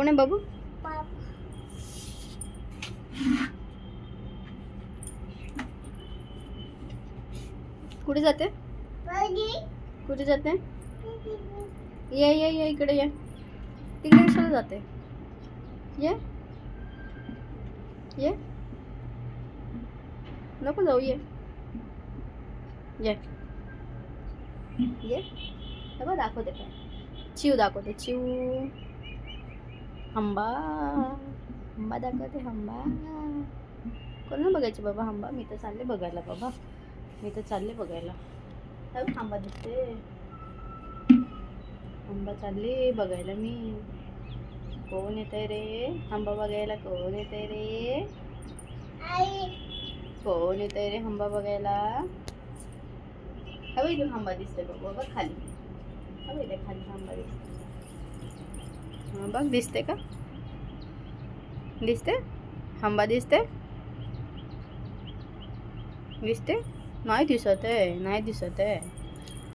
कोण आहे बाबू? कुठे जाते? कुठे जाते? ये ये ये इकडे ये. तिकडे कशाला जाते? ये ये. नको जाऊ. ये ये ये. बघ दाखवते काय. चिव दाखवते. चिव हंबा. हंबा दाखवते. हंबा. कोणाला बघायचे बाबा हंबा? मी तर चालले बघायला बाबा. मी तर चालले बघायला. हंबा दिसते. हंबा चालली बघायला मी. कोण येतंय रे? हंबा बघायला कोण येतंय रे? कोण येतंय रे हंबा बघायला? हवे इथून हंबा दिसते बाबा. बघ खाली. हवे इथे खाली हंबा दिसते. बघ दिसते का? दिसते? हंबा दिसते? दिसते? नाही दिसत आहे. नाही दिसत आहे.